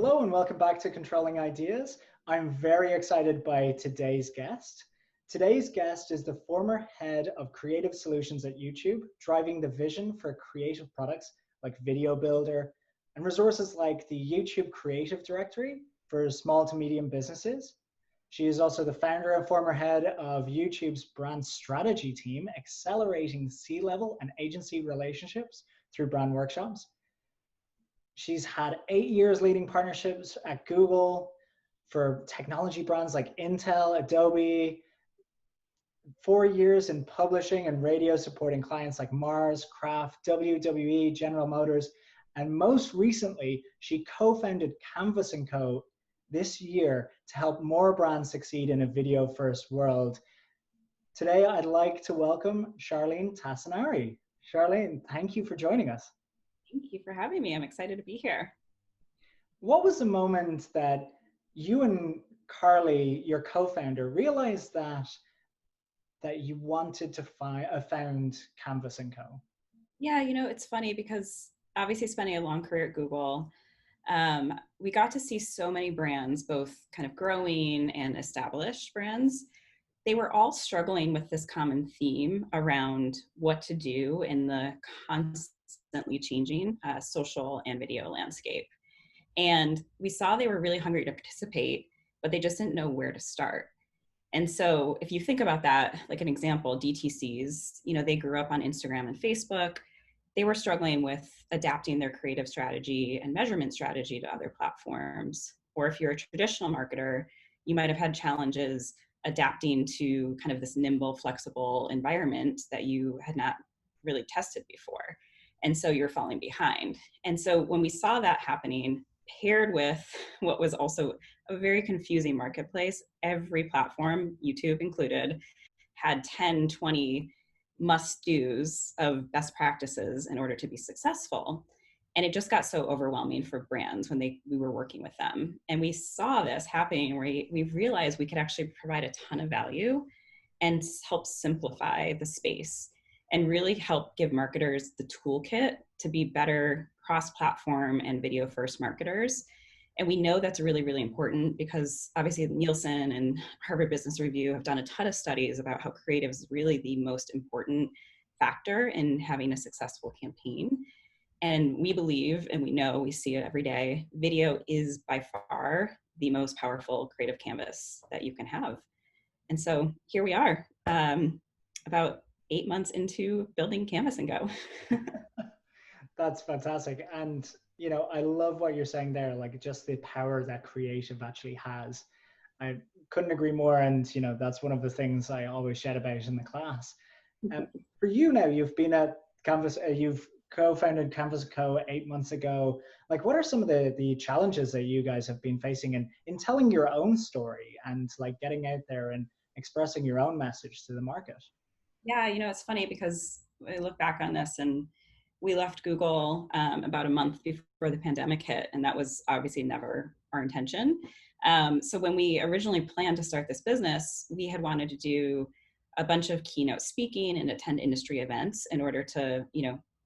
Hello and welcome back to Controlling Ideas. I'm very excited by today's guest. Today's guest is the former head of creative solutions at YouTube, driving the vision for creative products like Video Builder and resources like the YouTube Creative Directory for small to medium businesses. She is also the founder and former head of YouTube's brand strategy team, accelerating C-level and agency relationships through brand workshops. She's had 8 years leading partnerships at Google for technology brands like Intel, Adobe, 4 years in publishing and radio supporting clients like Mars, Kraft, WWE, General Motors, and most recently, she co-founded Canvas+Co this year to help more brands succeed in a video-first world. Today, I'd like to welcome Charlene Tassinari. Charlene, thank you for joining us. Thank you for having me. I'm excited to be here. What was the moment that you and Carly, your co-founder, realized that you wanted to found Canvas+Co? Yeah, it's funny because obviously spending a long career at Google, we got to see so many brands, both kind of growing and established brands. They were all struggling with this common theme around what to do in the constantly changing social and video landscape. And we saw they were really hungry to participate, but they just didn't know where to start. And so if you think about that, like an example, DTCs, they grew up on Instagram and Facebook. They were struggling with adapting their creative strategy and measurement strategy to other platforms. Or if you're a traditional marketer, you might have had challenges adapting to kind of this nimble, flexible environment that you had not really tested before. And so you're falling behind. And so when we saw that happening, paired with what was also a very confusing marketplace, every platform, YouTube included, had 10, 20 must-dos of best practices in order to be successful. And it just got so overwhelming for brands when we were working with them. And we saw this happening where we realized we could actually provide a ton of value and help simplify the space and really help give marketers the toolkit to be better cross-platform and video-first marketers. And we know that's really, really important because obviously Nielsen and Harvard Business Review have done a ton of studies about how creative is really the most important factor in having a successful campaign. And we believe, and we know, we see it every day, video is by far the most powerful creative canvas that you can have. And so here we are, about 8 months into building Canvas+Co. That's fantastic. And, I love what you're saying there, like just the power that creative actually has. I couldn't agree more. And, that's one of the things I always shout about in the class. For you now, you've been at Canvas, you've co-founded Canvas+Co 8 months ago. Like, what are some of the challenges that you guys have been facing in telling your own story and like getting out there and expressing your own message to the market? Yeah, it's funny because I look back on this and we left Google about a month before the pandemic hit, and that was obviously never our intention. So when we originally planned to start this business, we had wanted to do a bunch of keynote speaking and attend industry events in order to,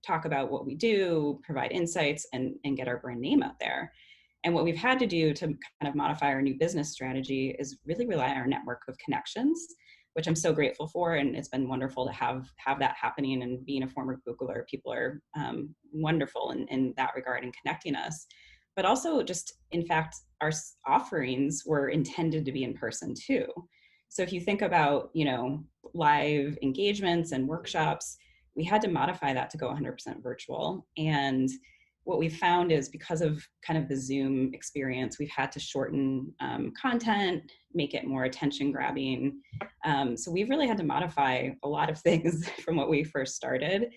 talk about what we do, provide insights, and get our brand name out there. And what we've had to do to kind of modify our new business strategy is really rely on our network of connections, which I'm so grateful for. And it's been wonderful to have that happening, and being a former Googler, people are wonderful in that regard and connecting us. But also just, in fact, our offerings were intended to be in person too. So if you think about, live engagements and workshops, we had to modify that to go 100% virtual. And what we've found is because of kind of the Zoom experience, we've had to shorten content, make it more attention grabbing. So we've really had to modify a lot of things from what we first started.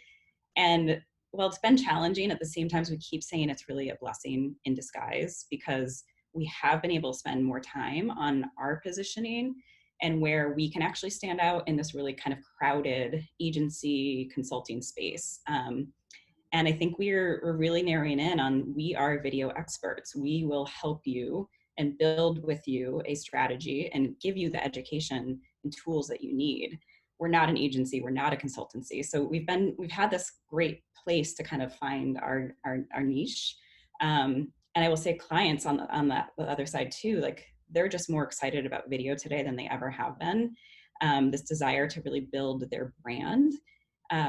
And while it's been challenging, at the same time, we keep saying it's really a blessing in disguise because we have been able to spend more time on our positioning and where we can actually stand out in this really kind of crowded agency consulting space. And I think we're really narrowing in on, we are video experts. We will help you and build with you a strategy and give you the education and tools that you need. We're not an agency, we're not a consultancy. So we've had this great place to kind of find our niche. And And I will say clients the other side too, like they're just more excited about video today than they ever have been. This desire to really build their brand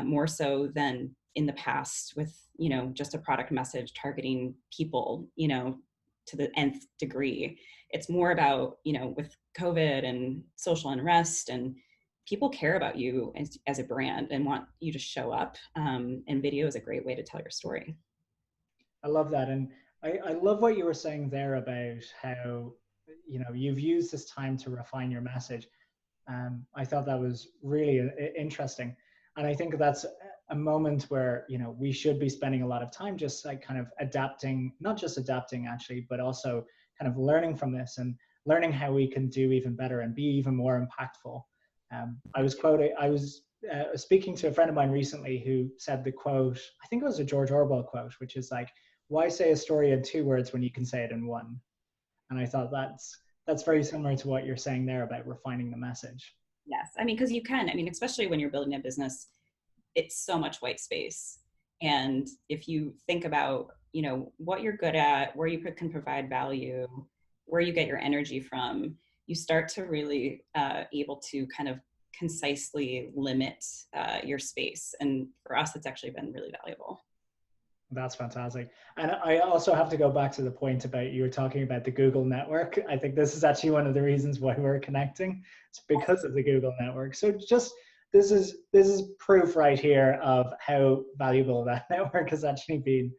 more so than in the past with, just a product message targeting people, to the nth degree. It's more about, with COVID and social unrest, and people care about you as a brand and want you to show up. And video is a great way to tell your story. I love that. And I love what you were saying there about how, you've used this time to refine your message. I thought that was really interesting. And I think that's a moment where, we should be spending a lot of time just like kind of adapting, not just adapting actually, but also kind of learning from this and learning how we can do even better and be even more impactful. I was speaking to a friend of mine recently who said the quote, I think it was a George Orwell quote, which is like, why say a story in 2 words when you can say it in 1? And I thought that's very similar to what you're saying there about refining the message. Yes, because you can. Especially when you're building a business, it's so much white space. And if you think about, what you're good at, where you can provide value, where you get your energy from, you start to really able to kind of concisely limit your space. And for us, it's actually been really valuable. That's fantastic. And I also have to go back to the point about you were talking about the Google network. I think this is actually one of the reasons why we're connecting. It's because of the Google network. So just this is proof right here of how valuable that network has actually been.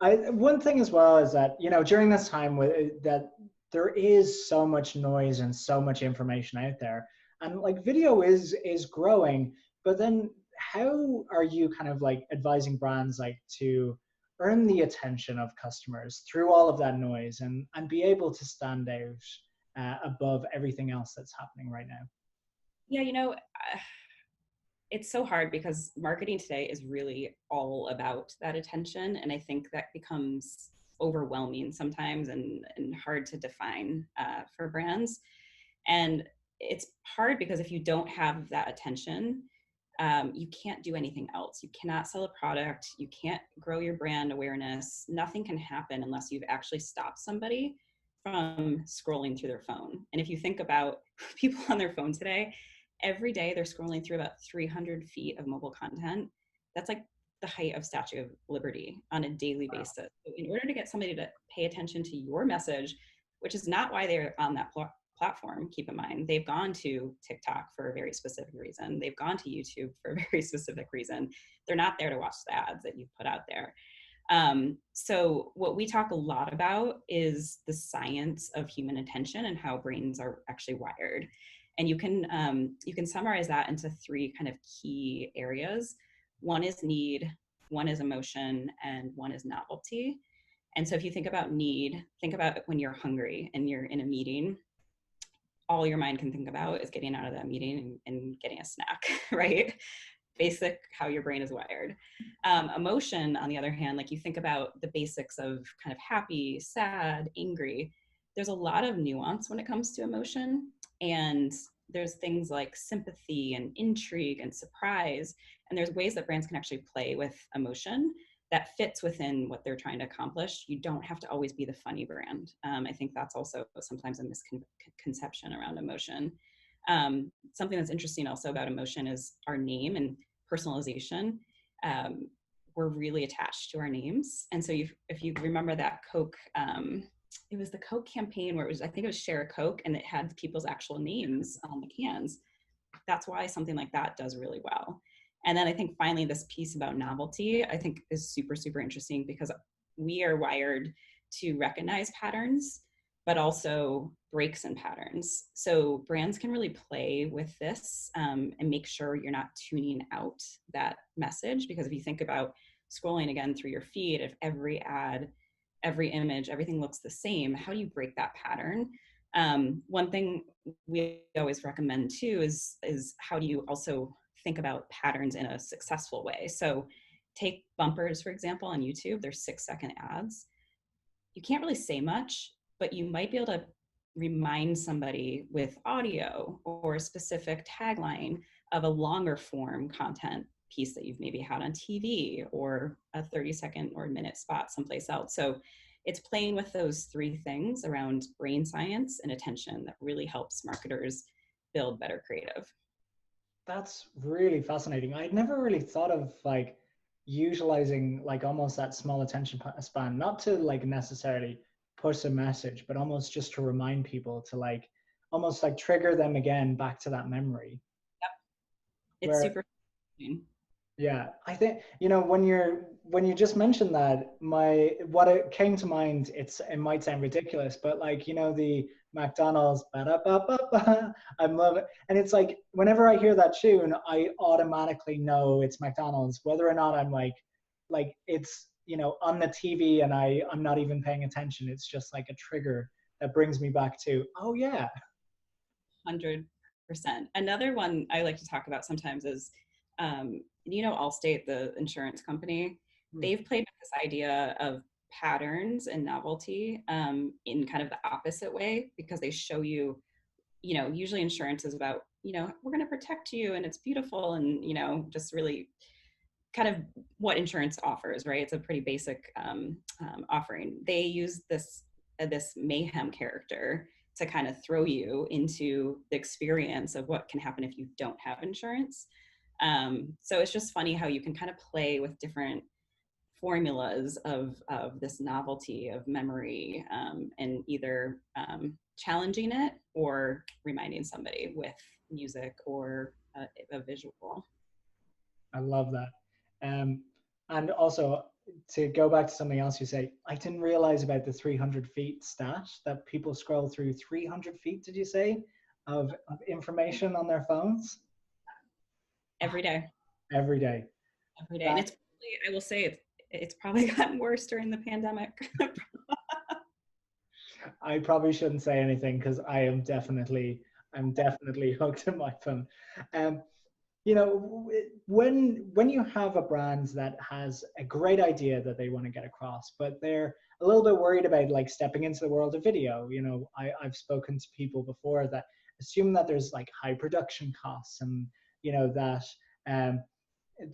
One thing as well is that, during this time that there is so much noise and so much information out there, and like video is growing, but then how are you kind of like advising brands like to earn the attention of customers through all of that noise and be able to stand out above everything else that's happening right now? Yeah, it's so hard because marketing today is really all about that attention. And I think that becomes overwhelming sometimes and hard to define for brands. And it's hard because if you don't have that attention, you can't do anything else. You cannot sell a product. You can't grow your brand awareness. Nothing can happen unless you've actually stopped somebody from scrolling through their phone. And if you think about people on their phone today, every day they're scrolling through about 300 feet of mobile content. That's like the height of Statue of Liberty on a daily basis. So in order to get somebody to pay attention to your message, which is not why they're on that platform, keep in mind, they've gone to TikTok for a very specific reason. They've gone to YouTube for a very specific reason. They're not there to watch the ads that you've put out there. So what we talk a lot about is the science of human attention and how brains are actually wired. And you can summarize that into 3 kind of key areas. One is need, one is emotion, and one is novelty. And so if you think about need, think about when you're hungry and you're in a meeting, all your mind can think about is getting out of that meeting and getting a snack, right? Basic how your brain is wired. Emotion, on the other hand, like you think about the basics of kind of happy, sad, angry, there's a lot of nuance when it comes to emotion. And there's things like sympathy and intrigue and surprise. And there's ways that brands can actually play with emotion that fits within what they're trying to accomplish. You don't have to always be the funny brand. I think that's also sometimes a misconception around emotion. Something that's interesting also about emotion is our name and personalization. We're really attached to our names. And so if you remember that Coke, it was the Coke campaign where I think it was Share a Coke, and it had people's actual names on the cans. That's why something like that does really well. And then I think finally this piece about novelty, I think is super, super interesting because we are wired to recognize patterns, but also breaks in patterns. So brands can really play with this and make sure you're not tuning out that message. Because if you think about scrolling again through your feed, if every ad, every image, everything looks the same, how do you break that pattern? One thing we always recommend too is how do you also think about patterns in a successful way? So take bumpers, for example, on YouTube, they're 6-second ads. You can't really say much, but you might be able to remind somebody with audio or a specific tagline of a longer form content piece that you've maybe had on TV or a 30-second or a minute spot someplace else. So it's playing with those three things around brain science and attention that really helps marketers build better creative. That's really fascinating. I'd never really thought of like utilizing like almost that small attention span, not to like necessarily push a message, but almost just to remind people to like almost like trigger them again back to that memory. Yep. It's Where super interesting. yeah, I think when you just mentioned that, my what it came to mind, it might sound ridiculous, but like the McDonald's ba-da-ba-ba-ba, I love it. And it's like whenever I hear that tune, I automatically know it's McDonald's, whether or not I'm like it's on the TV and I'm not even paying attention. It's just like a trigger that brings me back to, oh yeah. 100%. Another one I like to talk about sometimes is, Allstate, the insurance company, they've played with this idea of patterns and novelty in kind of the opposite way, because they show you, usually insurance is about, we're going to protect you and it's beautiful and, just really kind of what insurance offers, right? It's a pretty basic offering. They use this mayhem character to kind of throw you into the experience of what can happen if you don't have insurance. So it's just funny how you can kind of play with different formulas of this novelty of memory, and either challenging it or reminding somebody with music or a visual. I love that. And also, to go back to something else you say, I didn't realize about the 300 feet stat that people scroll through 300 feet, did you say, of information on their phones? Every day. Every day. Every day. And it's probably, I will say, it's probably gotten worse during the pandemic. I probably shouldn't say anything because I'm definitely hooked on my phone. When you have a brand that has a great idea that they want to get across, but they're a little bit worried about like stepping into the world of video, I've spoken to people before that assume that there's like high production costs, and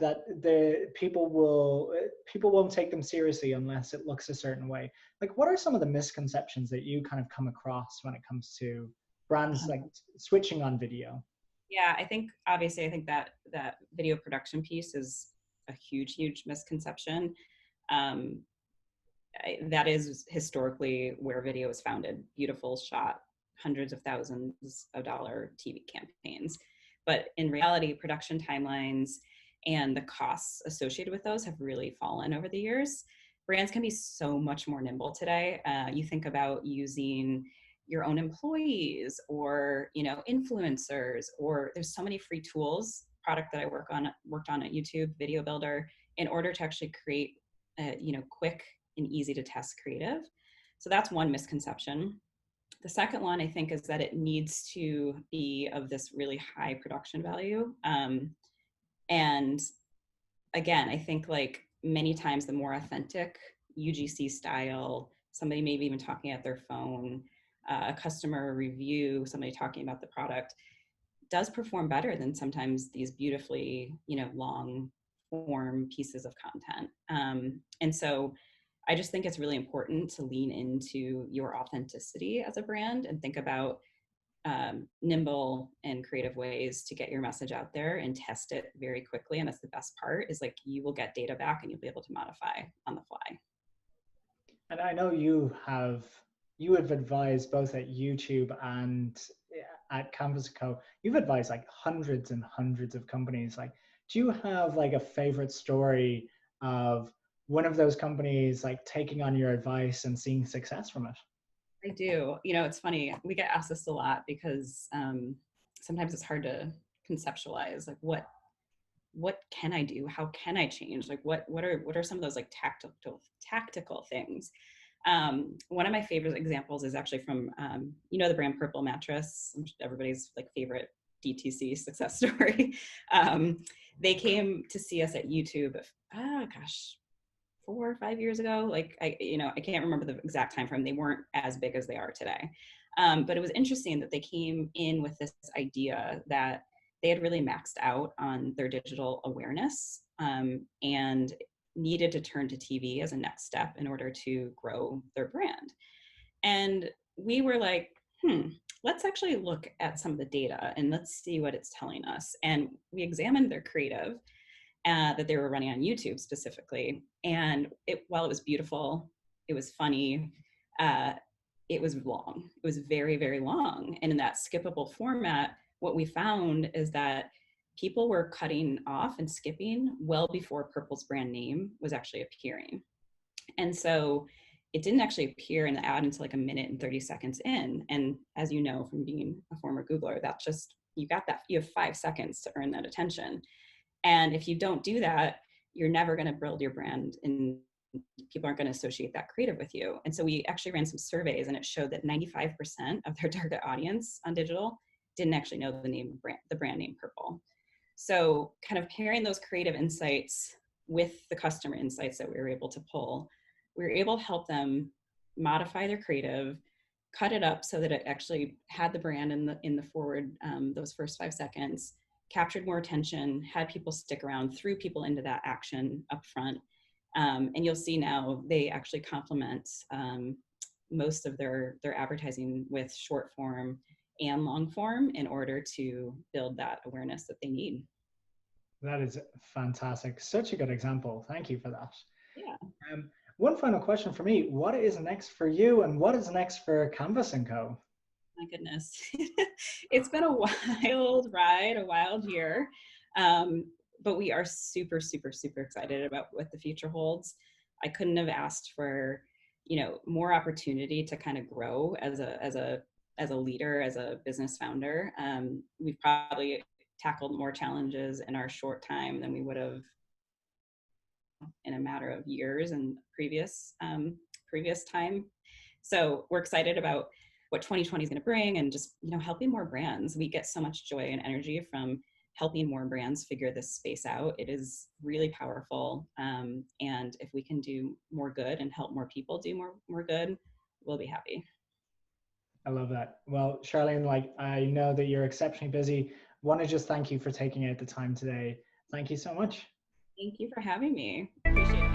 that the people won't take them seriously unless it looks a certain way. Like, what are some of the misconceptions that you kind of come across when it comes to brands like switching on video? Yeah, I think that video production piece is a huge misconception. That is historically where video is founded. Beautiful shot, hundreds of thousands of dollar TV campaigns. But in reality, production timelines and the costs associated with those have really fallen over the years. Brands can be so much more nimble today. You think about using your own employees or influencers, or there's so many free tools. Product that I worked on at YouTube Video Builder, in order to actually create quick and easy to test creative. So that's one misconception. The second one, I think, is that it needs to be of this really high production value. And again, I think like many times the more authentic UGC style, somebody maybe even talking at their phone, a customer review, somebody talking about the product, does perform better than sometimes these beautifully, long form pieces of content. And so I just think it's really important to lean into your authenticity as a brand and think about nimble and creative ways to get your message out there and test it very quickly. And that's the best part, is like you will get data back and you'll be able to modify on the fly. And I know you have advised both at YouTube and at Canvas+Co. You've advised like hundreds and hundreds of companies. Like, do you have like a favorite story of one of those companies like taking on your advice and seeing success from it? I do. It's funny. We get asked this a lot because sometimes it's hard to conceptualize like what can I do? How can I change? Like what are some of those like tactical things? One of my favorite examples is actually from the brand Purple Mattress, everybody's like favorite DTC success story. They came to see us at YouTube 4 or 5 years ago. Like I can't remember the exact time frame. They weren't as big as they are today. But it was interesting that they came in with this idea that they had really maxed out on their digital awareness, and needed to turn to TV as a next step in order to grow their brand. And we were like, let's actually look at some of the data and let's see what it's telling us. And we examined their creative that they were running on YouTube specifically. And while it was beautiful, it was funny, it was long. It was very, very long. And in that skippable format, what we found is that people were cutting off and skipping well before Purple's brand name was actually appearing. And so it didn't actually appear in the ad until like a minute and 30 seconds in. And as you know, from being a former Googler, that's just, you have 5 seconds to earn that attention. And if you don't do that, you're never going to build your brand, and people aren't going to associate that creative with you. And so we actually ran some surveys, and it showed that 95% of their target audience on digital didn't actually know the brand name Purple. So kind of pairing those creative insights with the customer insights that we were able to pull, we were able to help them modify their creative, cut it up so that it actually had the brand in the forward, those first 5 seconds, captured more attention, had people stick around, threw people into that action up front. And you'll see now they actually complement most of their advertising with short form and long form in order to build that awareness that they need. That is fantastic. Such a good example. Thank you for that. Yeah. One final question for me. What is next for you, and what is next for Canvas+Co? My goodness. It's been a wild ride, a wild year. But we are super, super, super excited about what the future holds. I couldn't have asked for, more opportunity to kind of grow as a leader, as a business founder. We've probably tackled more challenges in our short time than we would have in a matter of years and previous time. So we're excited about what 2020 is going to bring, and just, helping more brands. We get so much joy and energy from helping more brands figure this space out. It is really powerful. And if we can do more good and help more people do more good, we'll be happy. I love that. Well, Charlene, I know that you're exceptionally busy. Want to just thank you for taking out the time today. Thank you so much. Thank you for having me. Appreciate it.